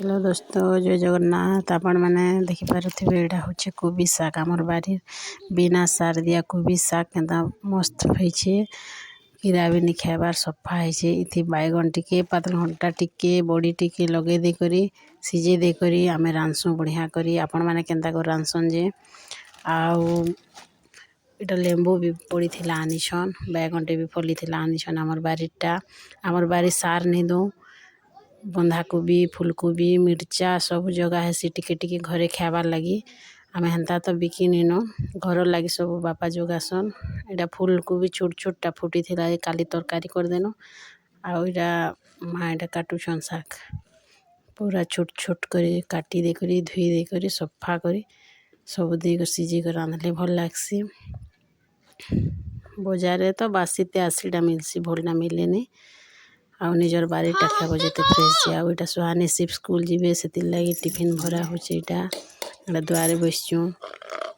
Hello दोस्तों, जय जगन्नाथ। आपण मैंने देखिपारे यहाँ हूँ कोबी शाग आमर बारी बिना सार दिया कोबी शाग के मस्त होइछे। कीड़ा भी नहीं खाइबार सफा है। इथि बैगन टिके पातल घंटा टिके बड़ी टिके लगे देकरी सिझे देकरी आमे रांधसु बढ़िया करी। आपण मैंने केन्ता कर रांधसन जे आउ इटा लेंबू भी पड़ी थिला आनिछन बैगन टे भी फली थिला आनिछन। आमर बारी सार नहीं दो बंधा कोबी फूलकोबी मिर्चा सब जगह है टिके टिके घरे खाइबार लगी। आमे हेन्ता तो बिकी निनो घर लगी सब बापा जोगासन। एटा फूलकोबी छोट छोटा फुटी थिला काली तरकारी कर देनो। आउ इटा माँ एटा काटुछन शाग पूरा छोट छोट करी काटी देकरी धुई देकरी सफा करी सब देकर सिझे कर रांधले भल लागसी। बजार तो बासीते आसीटा मिलसी भलटा मिले नहीं। आउ निजर बारीटा खाइब जेते फ्रेश जे। आउ इटा सुहानी सिप स्कूल जीवे से लगी टिफिन भरा होचे। इटा दुआरे बसचु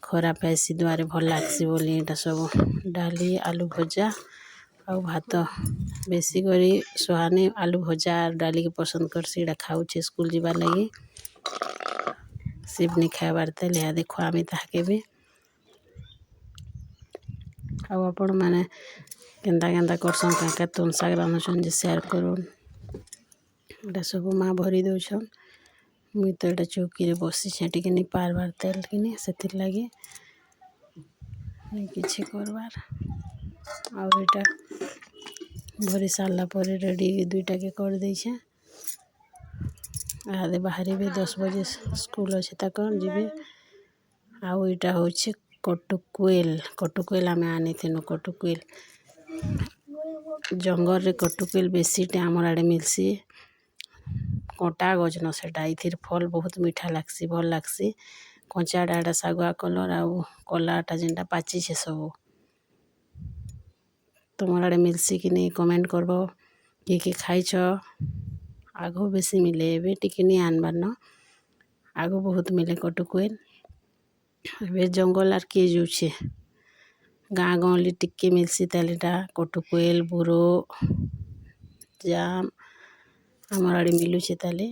खरा पैसी दुआरे भल लागसी बोली इटा सब डाली आलू भजा आउ भात बेसी करी सुहानी आलू भजा डाली के पसंद करसी। इटा खाऊचे स्कूल जीवार लगी सिप नहीं खाइबार तेल या देखो आमी ताके भी आउ आपण मैंने केन्ता केन्ता करसन क्या तुम शाग रांधुछन जे शेयर करूँ। इटा सब माँ भरी दौछन मुई तो इटा चौकी रे बसी टिके नहीं पारबार तेल किने से लगी नहीं किछि करबार। आउ इटा भरी सारला पर रेडी दुईटा के कर देछे। आदे बाहरी भी 10 बजे स्कूल अच्छे तक जीवे। आउ इटा होचे कटुकुएल आमे आनी थिनु। कटुकुएल जंगल रे कटुकुएल बेसी टे आमर आड़े मिलसी। कटा गजन सेटा इथिर फल बहुत मीठा लागसी भल लागसी। कंचा डाटा सागुआ कलर आउ कलाटा जेनटा पाची छे सब तुमर आड़े मिलसी कि नहीं कमेंट करबो। कि खाइछ आगो बेसी मिले एबे टिके नहीं आनबार न आगो बहुत मिले कटुकुएल एबे जंगल आर के जुछे गाँ गहली टिके मिलसी तालेटा कटुकुएल बुरो जाम आमर आड़े मिलुछे ताले।